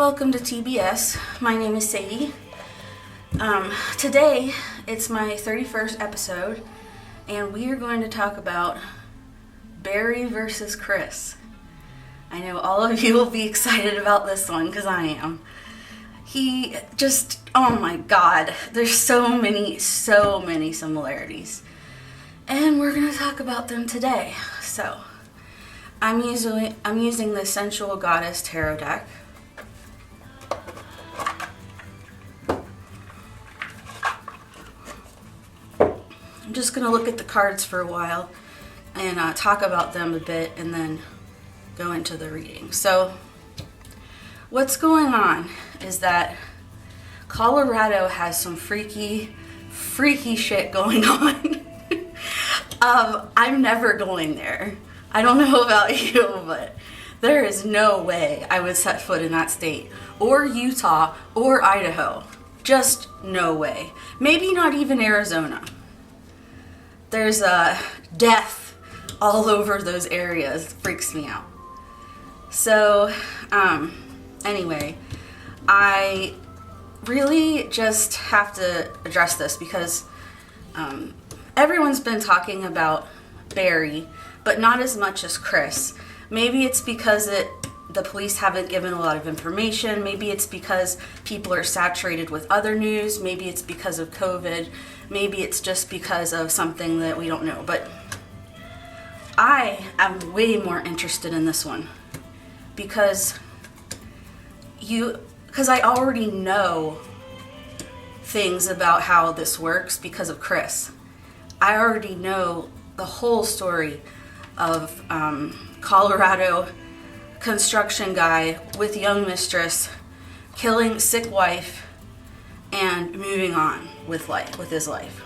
Welcome to TBS. My name is Sadie. Today, it's my 31st episode, and we are going to talk about Barry versus Chris. I know all of you will be excited about this one, because I am. Oh my god, there's so many similarities. And we're going to talk about them today. So, I'm using the Sensual Goddess Tarot deck. I'm just going to look at the cards for a while and talk about them a bit and then go into the reading. So, what's going on is that Colorado has some freaky shit going on. I'm never going there. I don't know about you, but there is no way I would set foot in that state, or Utah, or Idaho. Just no way. Maybe not even Arizona. There's death all over those areas. It freaks me out. So, anyway, I really just have to address this because everyone's been talking about Barry, but not as much as Chris. Maybe it's because the police haven't given a lot of information. Maybe it's because people are saturated with other news. Maybe it's because of COVID. Maybe it's just because of something that we don't know. But I am way more interested in this one because I already know things about how this works because of Chris. I already know the whole story of Colorado construction guy with young mistress killing sick wife and moving on with his life.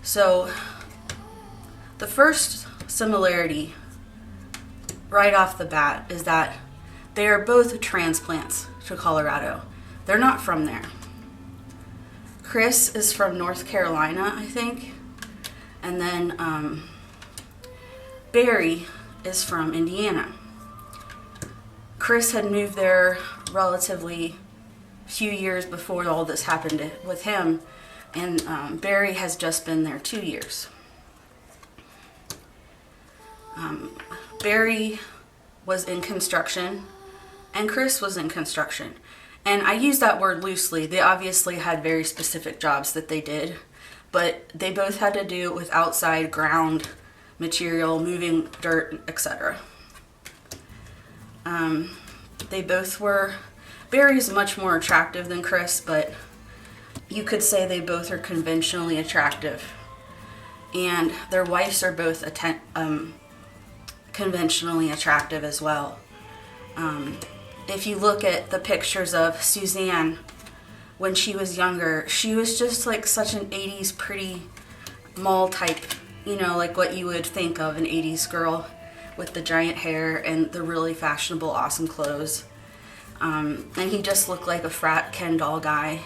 So the first similarity right off the bat is that they are both transplants to Colorado. They're not from there. Chris is from North Carolina, I think, and then Barry is from Indiana. Chris had moved there relatively few years before all this happened with him, and Barry has just been there 2 years. Barry was in construction, and Chris was in construction. And I use that word loosely. They obviously had very specific jobs that they did, but they both had to do with outside ground material, moving dirt, etc. Barry's much more attractive than Chris, but you could say they both are conventionally attractive. And their wives are both conventionally attractive as well. If you look at the pictures of Suzanne when she was younger, she was just like such an 80s pretty mall type, like what you would think of an 80s girl with the giant hair and the really fashionable, awesome clothes. And he just looked like a frat Ken doll guy,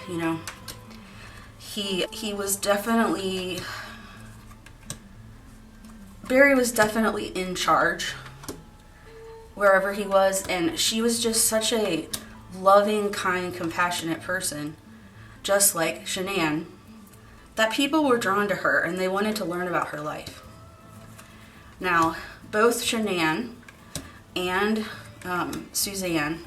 Barry was definitely in charge wherever he was, and she was just such a loving, kind, compassionate person, just like Shanann, that people were drawn to her and they wanted to learn about her life. Now, both Shanann and Suzanne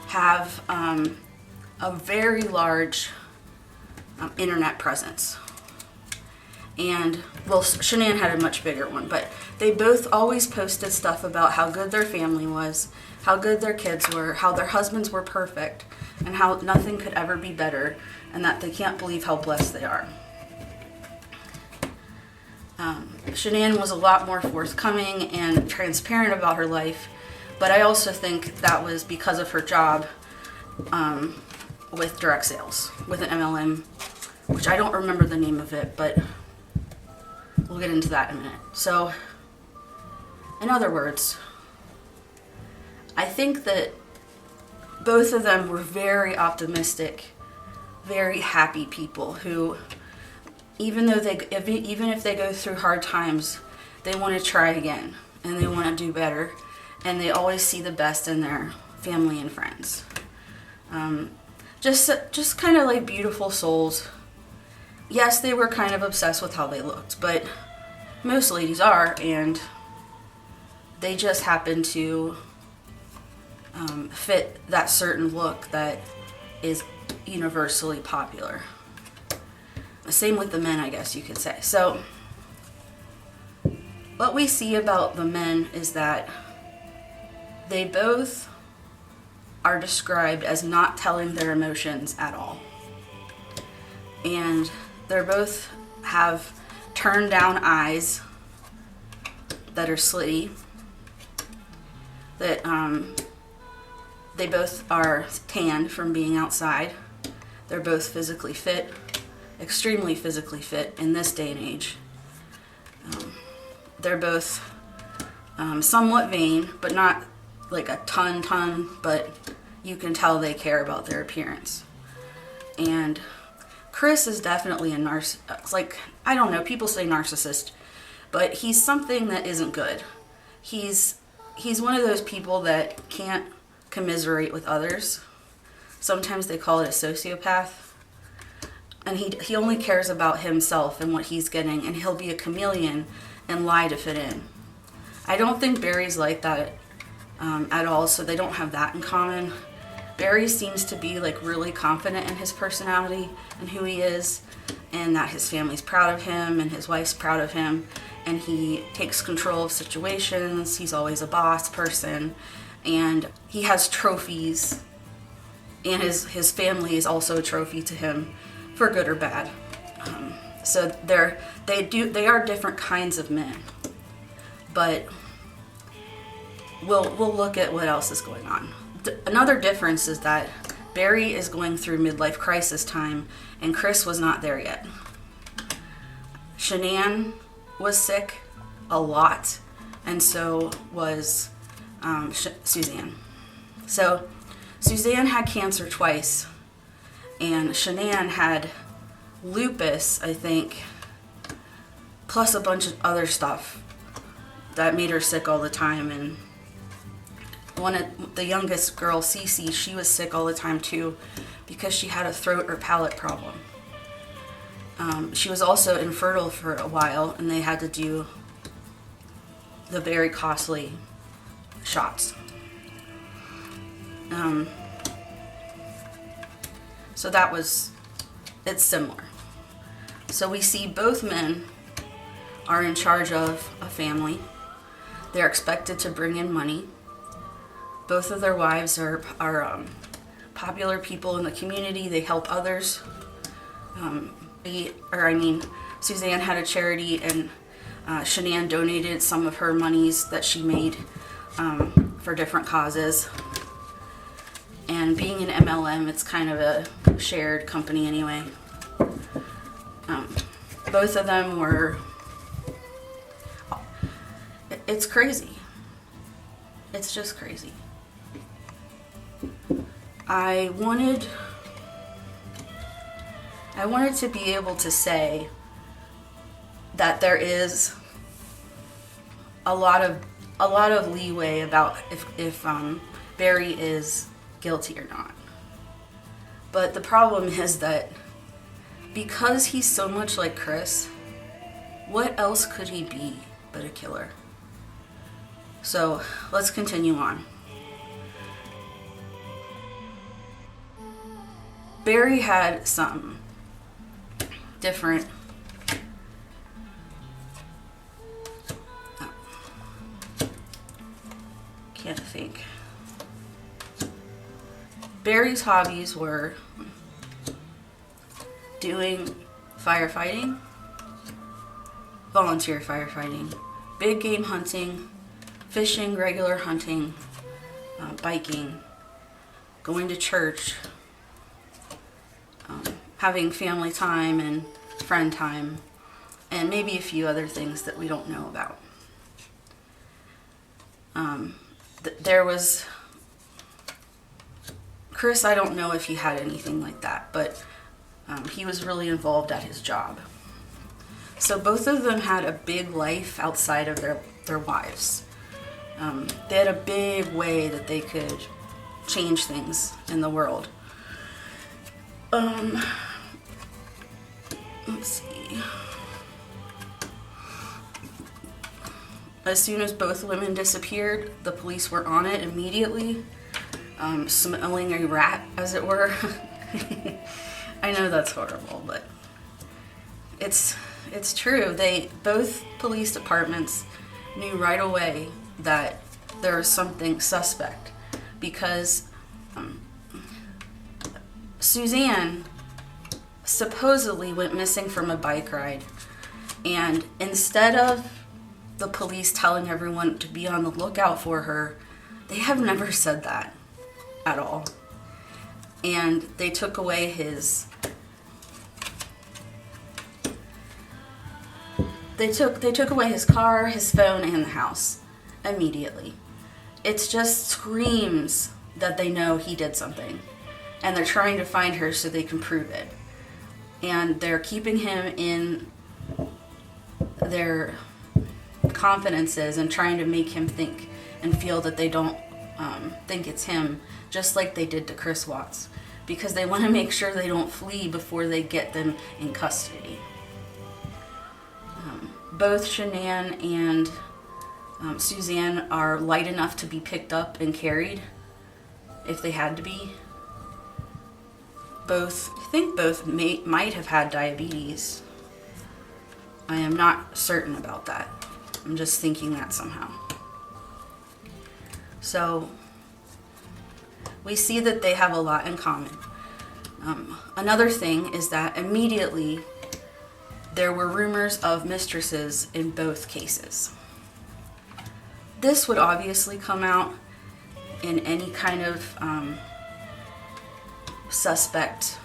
have a very large internet presence. And, well, Shanann had a much bigger one, but they both always posted stuff about how good their family was, how good their kids were, how their husbands were perfect, and how nothing could ever be better, and that they can't believe how blessed they are. Shanann was a lot more forthcoming and transparent about her life, but I also think that was because of her job with direct sales, with an MLM, which I don't remember the name of it, but we'll get into that in a minute. So, in other words, I think that both of them were very optimistic, very happy people who, even if they go through hard times, they want to try again and they want to do better, and they always see the best in their family and friends. Just kind of like beautiful souls. Yes, they were kind of obsessed with how they looked, but most ladies are, and they just happen to fit that certain look that is universally popular. Same with the men, I guess you could say. So what we see about the men is that they both are described as not telling their emotions at all. And they both have turned down eyes that are slitty, that they both are tanned from being outside. They're both physically fit, extremely physically fit in this day and age. They're both somewhat vain, but not like a ton, but you can tell they care about their appearance. And Chris is definitely a like, I don't know, people say narcissist, but he's something that isn't good. He's one of those people that can't commiserate with others. Sometimes they call it a sociopath. And he only cares about himself and what he's getting, and he'll be a chameleon and lie to fit in. I don't think Barry's like that at all, so they don't have that in common. Barry seems to be like really confident in his personality and who he is, and that his family's proud of him and his wife's proud of him, and he takes control of situations. He's always a boss person, and he has trophies, and his family is also a trophy to him, for good or bad. So they are different kinds of men, but we'll look at what else is going on. Another difference is that Barry is going through midlife crisis time, and Chris was not there yet. Shanann was sick a lot, and so was Suzanne. So Suzanne had cancer twice, and Shanann had lupus, I think, plus a bunch of other stuff that made her sick all the time. And the youngest girl, Cece, she was sick all the time too because she had a throat or palate problem. She was also infertile for a while, and they had to do the very costly shots. So it's similar. So we see both men are in charge of a family. They're expected to bring in money. Both of their wives are popular people in the community. They help others. Suzanne had a charity, and Shanann donated some of her monies that she made for different causes. And being an MLM, it's kind of a shared company anyway. Both of them were... It's crazy. It's just crazy. I wanted to be able to say that there is a lot of leeway about if Barry is guilty or not. But the problem is that because he's so much like Chris, what else could he be but a killer? So let's continue on. Barry had some different can't think. Barry's hobbies were doing firefighting, volunteer firefighting, big game hunting, fishing, regular hunting, biking, going to church, having family time and friend time, and maybe a few other things that we don't know about. There was Chris, I don't know if he had anything like that, but he was really involved at his job. So both of them had a big life outside of their wives. They had a big way that they could change things in the world. Let's see. As soon as both women disappeared, the police were on it immediately, smelling a rat, as it were. I know that's horrible, but it's true. Both police departments knew right away that there was something suspect, because Suzanne supposedly went missing from a bike ride, and instead of the police telling everyone to be on the lookout for her, they have never said that at all. And they took away his they took away his car, his phone, and the house immediately. It just screams that they know he did something, and they're trying to find her so they can prove it. And they're keeping him in their confidences and trying to make him think and feel that they don't think it's him, just like they did to Chris Watts, because they want to make sure they don't flee before they get them in custody. Both Shanann and Suzanne are light enough to be picked up and carried if they had to be. I think both might have had diabetes. I am not certain about that. I'm just thinking that somehow. So we see that they have a lot in common. Another thing is that immediately there were rumors of mistresses in both cases. This would obviously come out in any kind of suspect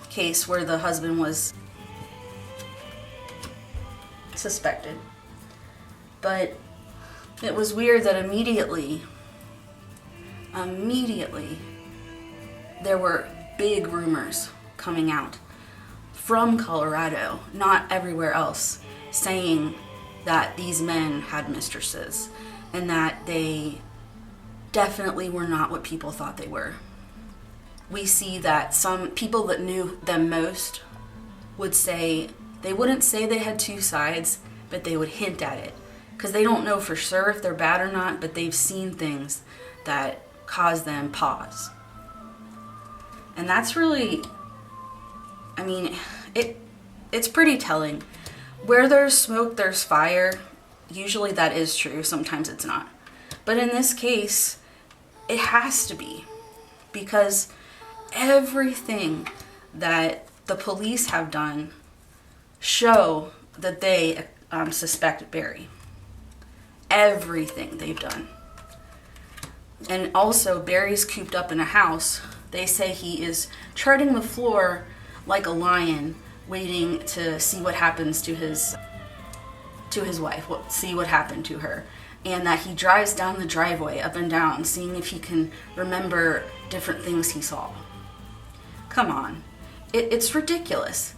case where the husband was suspected. But it was weird that immediately there were big rumors coming out from Colorado, not everywhere else, saying that these men had mistresses and that they definitely were not what people thought they were. We see that some people that knew them most would say, they wouldn't say they had two sides, but they would hint at it, because they don't know for sure if they're bad or not, but they've seen things that cause them pause. And that's really, I mean, it's pretty telling. Where there's smoke, there's fire. Usually that is true, sometimes it's not. But in this case, it has to be, because everything that the police have done show that they suspect Barry. Everything they've done. And also, Barry's cooped up in a house. They say he is treading the floor like a lion, waiting to see what happens to his wife, see what happened to her. And that he drives down the driveway up and down, seeing if he can remember different things he saw. Come on. It's ridiculous.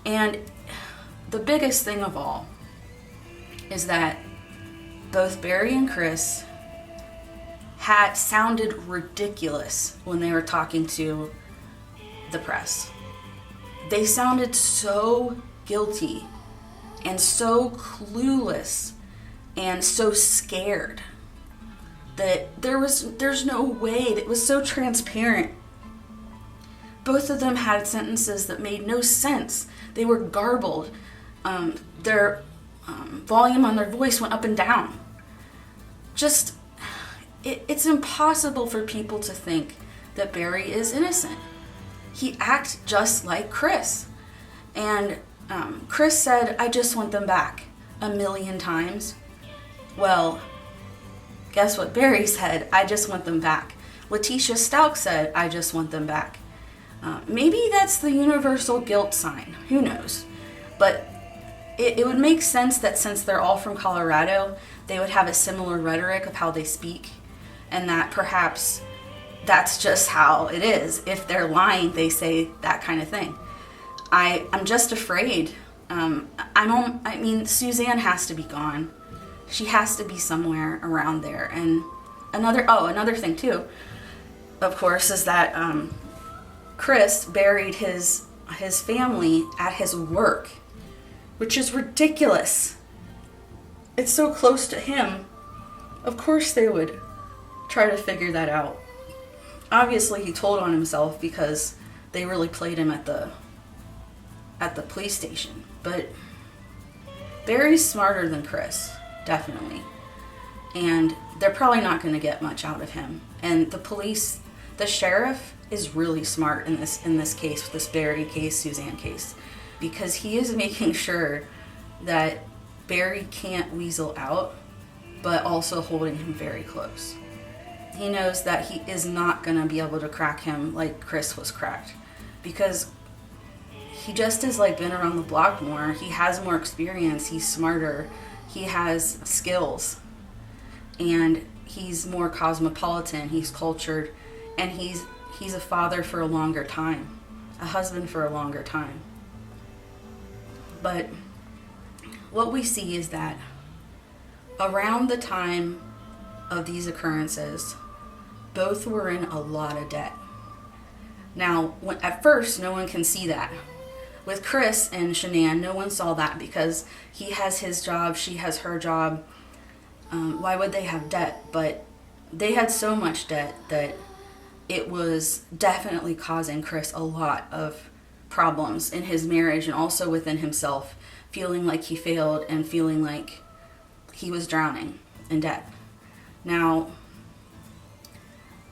And the biggest thing of all is that both Barry and Chris had sounded ridiculous when they were talking to the press. They sounded so guilty and so clueless and so scared that there's no way. It was so transparent. Both of them had sentences that made no sense. They were garbled. Their volume on their voice went up and down. Just, it's impossible for people to think that Barry is innocent. He acts just like Chris. And Chris said, "I just want them back," 1,000,000 times. Well, guess what Barry said? "I just want them back." Letitia Stout said, "I just want them back." Maybe that's the universal guilt sign. Who knows? But it would make sense that since they're all from Colorado, they would have a similar rhetoric of how they speak, and that perhaps that's just how it is. If they're lying, they say that kind of thing. I'm just afraid. Suzanne has to be gone. She has to be somewhere around there, and Another thing too, of course, is that Chris buried his family at his work, which is ridiculous. It's so close to him. Of course they would try to figure that out. Obviously he told on himself because they really played him at the police station. But Barry's smarter than Chris, definitely. And they're probably not going to get much out of him. And the sheriff is really smart in this case, this Barry case, Suzanne case, because he is making sure that Barry can't weasel out, but also holding him very close. He knows that he is not going to be able to crack him like Chris was cracked, because he just has been around the block more. He has more experience. He's smarter. He has skills, and he's more cosmopolitan. He's cultured, and he's a father for a longer time, a husband for a longer time. But what we see is that around the time of these occurrences, both were in a lot of debt. Now, at first, no one can see that. With Chris and Shanann, no one saw that because he has his job, she has her job. Why would they have debt? But they had so much debt that it was definitely causing Chris a lot of problems in his marriage and also within himself, feeling like he failed and feeling like he was drowning in debt. Now,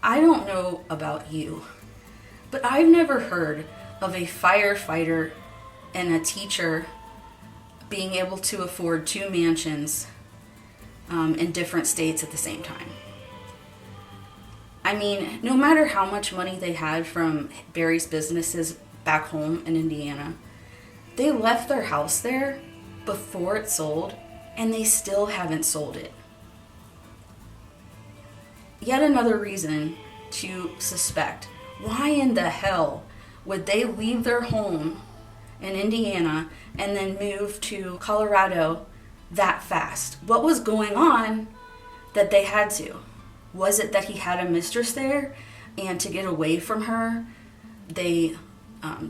I don't know about you, but I've never heard of a firefighter and a teacher being able to afford 2 mansions in different states at the same time. I mean, no matter how much money they had from Barry's businesses back home in Indiana, they left their house there before it sold, and they still haven't sold it. Yet another reason to suspect. Why in the hell would they leave their home in Indiana and then move to Colorado that fast? What was going on that they had to? Was it that he had a mistress there, and to get away from her, they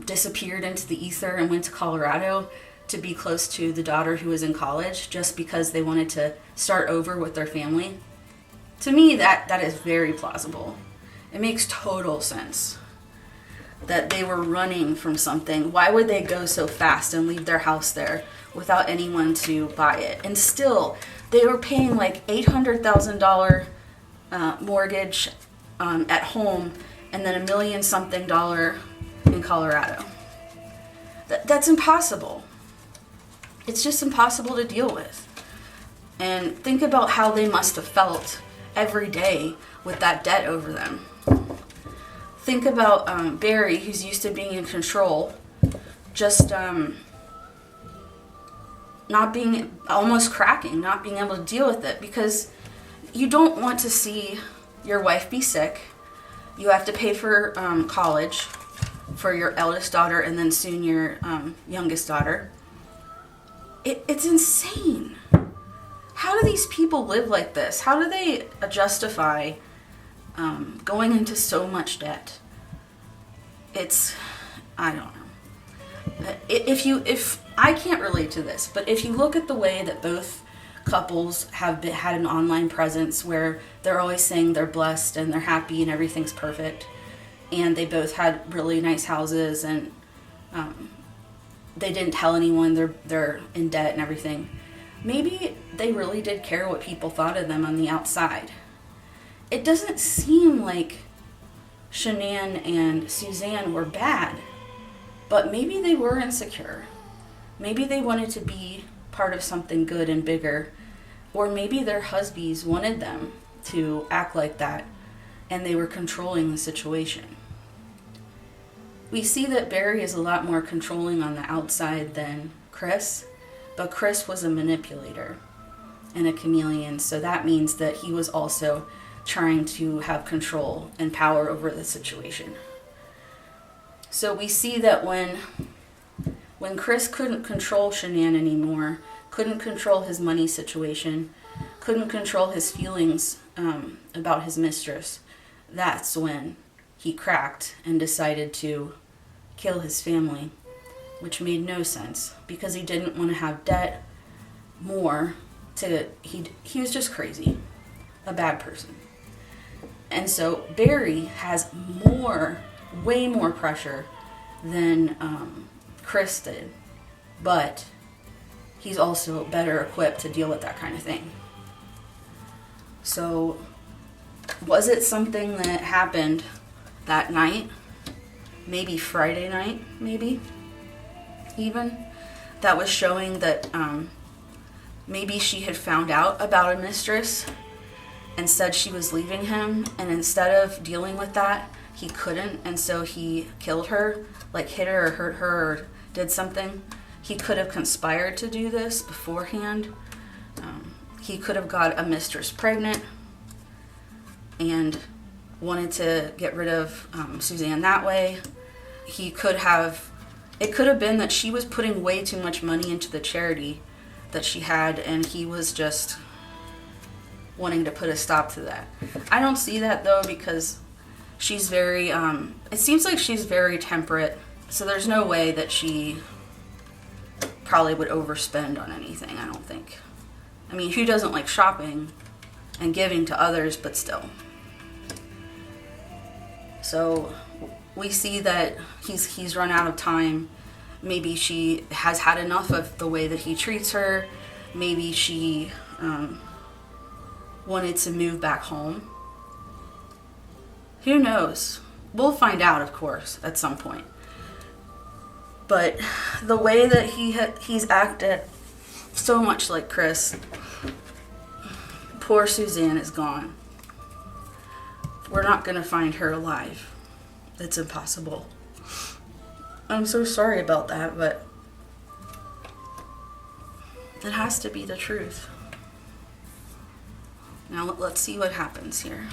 disappeared into the ether and went to Colorado to be close to the daughter who was in college just because they wanted to start over with their family? To me, that is very plausible. It makes total sense that they were running from something. Why would they go so fast and leave their house there without anyone to buy it? And still, they were paying like $800,000 mortgage at home, and then $1 million something in Colorado. That's impossible. It's just impossible to deal with. And think about how they must have felt every day with that debt over them. Think about Barry, who's used to being in control, just not being, almost cracking, not being able to deal with it, because you don't want to see your wife be sick. You have to pay for college for your eldest daughter and then soon your youngest daughter. It's insane. How do these people live like this? How do they justify going into so much debt? I don't know. If I can't relate to this, but if you look at the way that both couples have had an online presence where they're always saying they're blessed and they're happy and everything's perfect, and they both had really nice houses, and they didn't tell anyone they're in debt and everything, maybe they really did care what people thought of them on the outside. It doesn't seem like Shanann and Suzanne were bad, but maybe they were insecure. Maybe they wanted to be part of something good and bigger, or maybe their husbands wanted them to act like that, and they were controlling the situation. We see that Barry is a lot more controlling on the outside than Chris, but Chris was a manipulator and a chameleon, so that means that he was also trying to have control and power over the situation. So we see that when Chris couldn't control Shanann anymore, couldn't control his money situation, couldn't control his feelings about his mistress, that's when he cracked and decided to kill his family, which made no sense because he didn't want to have debt more to he was just crazy, a bad person. And so Barry has way more pressure than Chris did, but he's also better equipped to deal with that kind of thing. So was it something that happened that night? Maybe Friday night, maybe even, that was showing that maybe she had found out about a mistress and said she was leaving him, and instead of dealing with that, he couldn't, and so he killed her, like hit her or hurt her or did something. He could have conspired to do this beforehand. He could have got a mistress pregnant and wanted to get rid of Suzanne that way. It could have been that she was putting way too much money into the charity that she had, and he was just wanting to put a stop to that. I don't see that though, because she's very, it seems like she's very temperate, so there's no way that she probably would overspend on anything, I don't think. I mean, who doesn't like shopping and giving to others, but still. So we see that he's run out of time. Maybe she has had enough of the way that he treats her. Maybe she wanted to move back home. Who knows? We'll find out, of course, at some point. But the way that he's acted so much like Chris, poor Suzanne is gone. We're not going to find her alive. It's impossible. I'm so sorry about that, but it has to be the truth. Now let's see what happens here.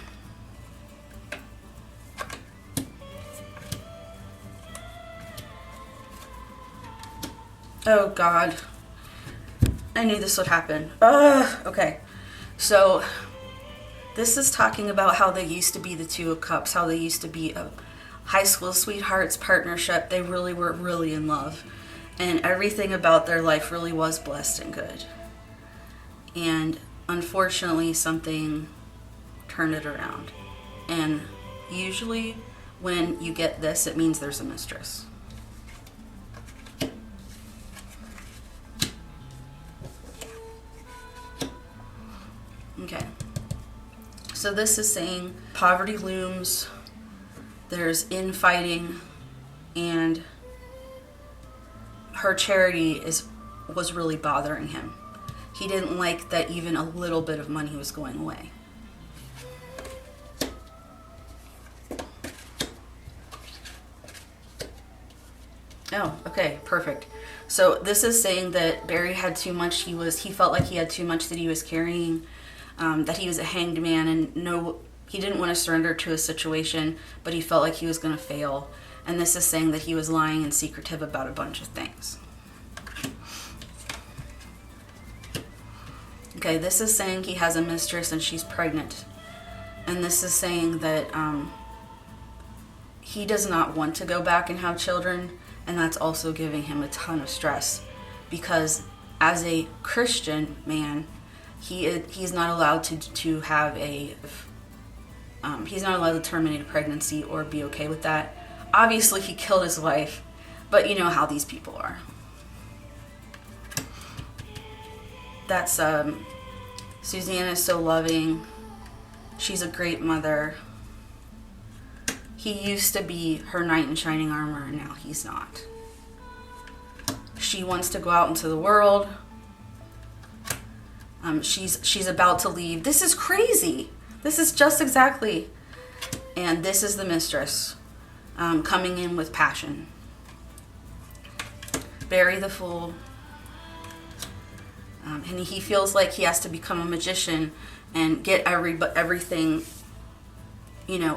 Oh God, I knew this would happen. Okay, so this is talking about how they used to be the Two of Cups, how they used to be a high school sweethearts partnership. They really were really in love, and everything about their life really was blessed and good. And unfortunately, something turned it around. And usually when you get this, it means there's a mistress. Okay. So this is saying poverty looms, there's infighting, and her charity was really bothering him. He didn't like that even a little bit of money was going away. Oh, okay, perfect. So this is saying that Barry had too much. He felt like he had too much that he was carrying, that he was a hanged man, and he didn't want to surrender to a situation, but he felt like he was going to fail. And this is saying that he was lying and secretive about a bunch of things. Okay, this is saying he has a mistress and she's pregnant. And this is saying that he does not want to go back and have children, and that's also giving him a ton of stress, because as a Christian man, he's not allowed to have he's not allowed to terminate a pregnancy or be okay with that. Obviously, he killed his wife, but you know how these people are. That's Suzanne is so loving. She's a great mother. He used to be her knight in shining armor, and now he's not. She wants to go out into the world. She's about to leave. This is crazy. This is just exactly. And this is the mistress coming in with passion. Barry the fool. And he feels like he has to become a magician and get everything,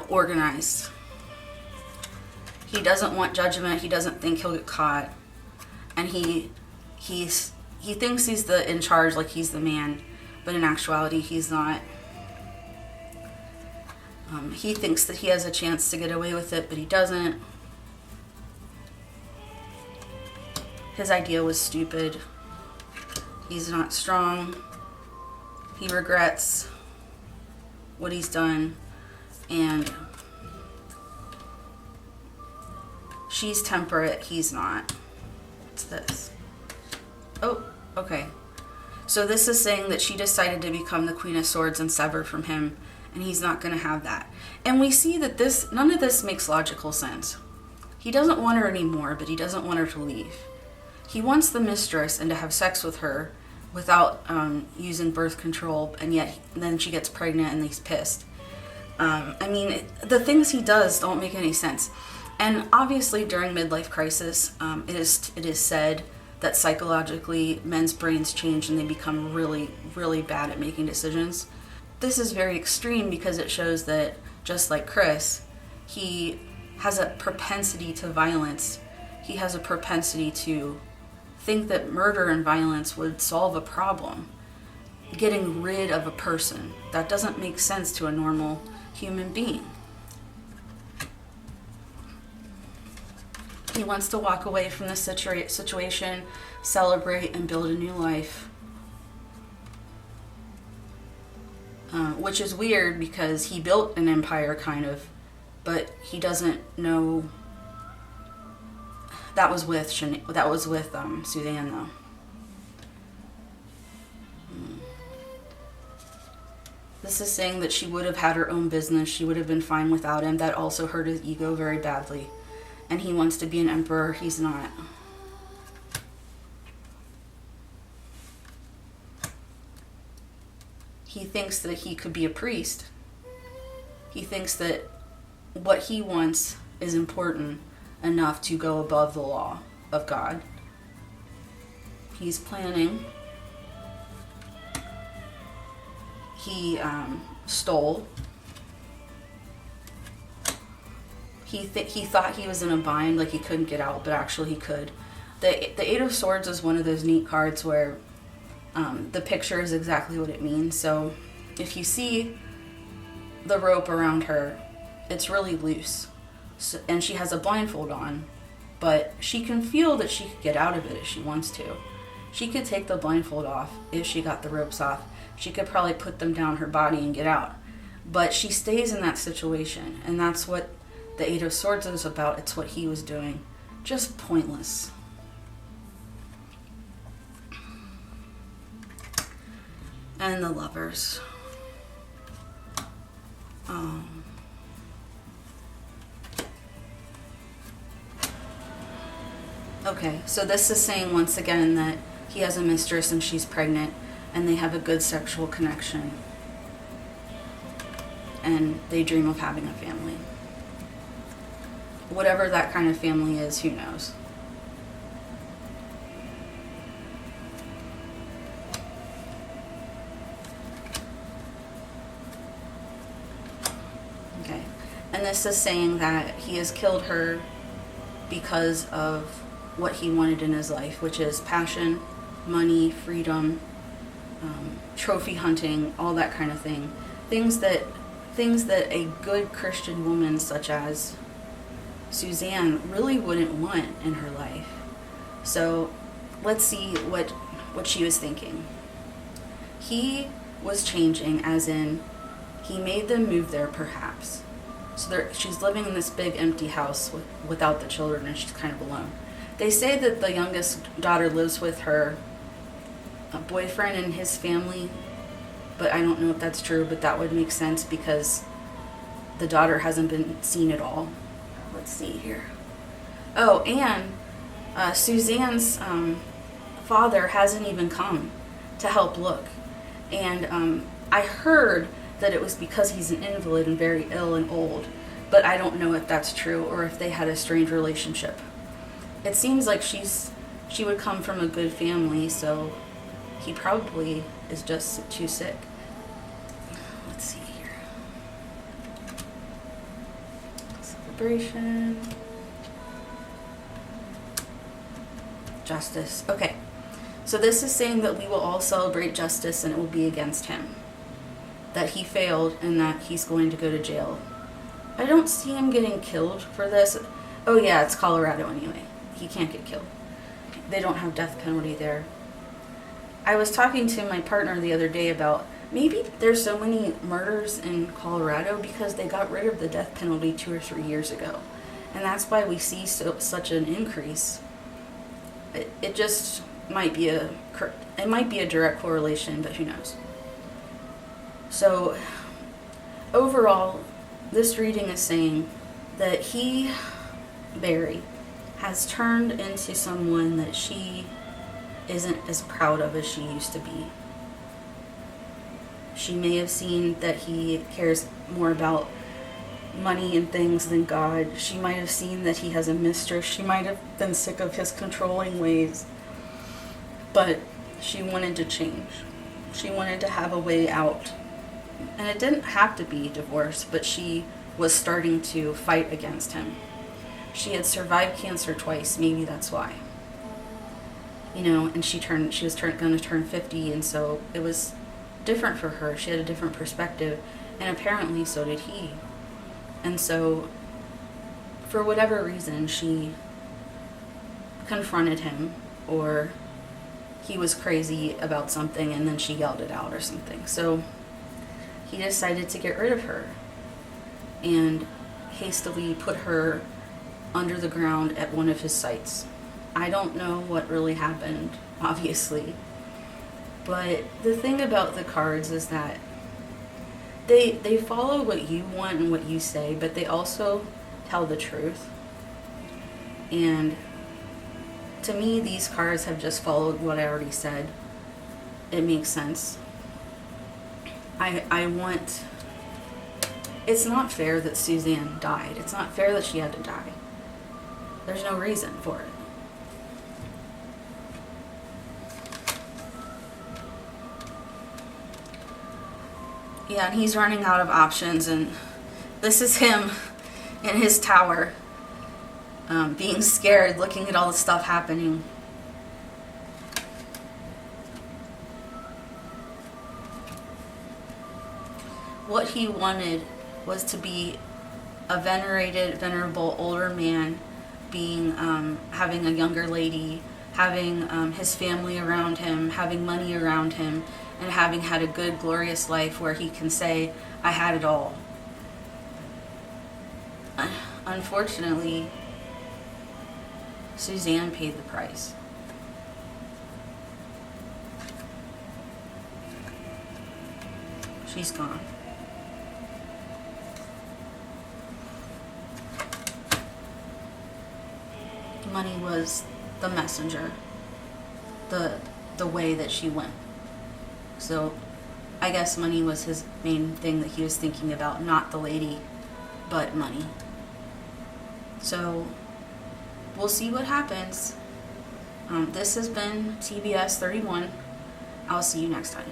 organized. He doesn't want judgment. He doesn't think he'll get caught. And he thinks he's in charge, like he's the man. but in actuality, he's not. He thinks that he has a chance to get away with it, but he doesn't. His idea was stupid. He's not strong. He regrets what he's done. And she's temperate. He's not. What's this? Oh, okay. So this is saying that she decided to become the Queen of Swords and sever from him, and he's not going to have that. And we see that none of this makes logical sense. He doesn't want her anymore, but he doesn't want her to leave. He wants the mistress and to have sex with her without using birth control, and yet then she gets pregnant and he's pissed. The things he does don't make any sense. And obviously during midlife crisis, it is said that psychologically men's brains change and they become really, really bad at making decisions. This is very extreme because it shows that, just like Chris, he has a propensity to violence. He has a propensity to think that murder and violence would solve a problem. Getting rid of a person. That doesn't make sense to a normal human being. He wants to walk away from this situation, celebrate, and build a new life. Which is weird because he built an empire, kind of, but he doesn't know. That was with Suzanne, though. This is saying that she would have had her own business. She would have been fine without him. That also hurt his ego very badly. And he wants to be an emperor. He's not. He thinks that he could be a priest. He thinks that what he wants is important enough to go above the law of God. He's planning. He stole. He thought he was in a bind, like he couldn't get out, but actually he could. The Eight of Swords is one of those neat cards where the picture is exactly what it means. So if you see the rope around her, it's really loose. So, and she has a blindfold on, but she can feel that she could get out of it if she wants to. She could take the blindfold off if she got the ropes off. She could probably put them down her body and get out. But she stays in that situation, and that's what the Eight of Swords is about. It's what he was doing. Just pointless. And the Lovers. Okay, so this is saying once again that he has a mistress and she's pregnant and they have a good sexual connection. And they dream of having a family. Whatever that kind of family is, who knows? Okay. And this is saying that he has killed her because of what he wanted in his life, which is passion, money, freedom, trophy hunting, all that kind of thing. Things that a good Christian woman such as Suzanne really wouldn't want in her life. So let's see what she was thinking. He was changing, as in he made them move there perhaps. So she's living in this big empty house without the children, and she's kind of alone. They say that the youngest daughter lives with her boyfriend and his family, but I don't know if that's true, but that would make sense because the daughter hasn't been seen at all. Let's see here. Oh, and Suzanne's father hasn't even come to help look. And I heard that it was because he's an invalid and very ill and old, but I don't know if that's true or if they had a strange relationship. It seems like she would come from a good family, so he probably is just too sick. Let's see here. Celebration. Justice. Okay. So this is saying that we will all celebrate justice and it will be against him. That he failed and that he's going to go to jail. I don't see him getting killed for this. Oh yeah, it's Colorado anyway. He can't get killed. They don't have death penalty there. I was talking to my partner the other day about maybe there's so many murders in Colorado because they got rid of the death penalty 2 or 3 years ago. And that's why we see such an increase. It just might be a direct correlation, but who knows. So overall, this reading is saying that he, Barry, has turned into someone that she isn't as proud of as she used to be. She may have seen that he cares more about money and things than God. She might have seen that he has a mistress. She might have been sick of his controlling ways. But she wanted to change. She wanted to have a way out. And it didn't have to be divorce, but she was starting to fight against him. She had survived cancer twice, maybe that's why. You know, and she was going to turn 50, and so it was different for her. She had a different perspective, and apparently so did he. And so, for whatever reason, she confronted him, or he was crazy about something, and then she yelled it out or something. So he decided to get rid of her and hastily put her under the ground at one of his sites. I don't know what really happened, obviously. But the thing about the cards is that they follow what you want and what you say, but they also tell the truth. And to me, these cards have just followed what I already said. It makes sense. It's not fair that Suzanne died. It's not fair that she had to die. There's no reason for it. Yeah, and he's running out of options, and this is him in his tower, being scared, looking at all the stuff happening. What he wanted was to be a venerable older man, having a younger lady, having his family around him, having money around him, and having had a good, glorious life where he can say, I had it all. Unfortunately, Suzanne paid the price. She's gone. Money was the messenger, the way that she went. So I guess money was his main thing that he was thinking about, not the lady, but money. So we'll see what happens. This has been TBS 31. I'll see you next time.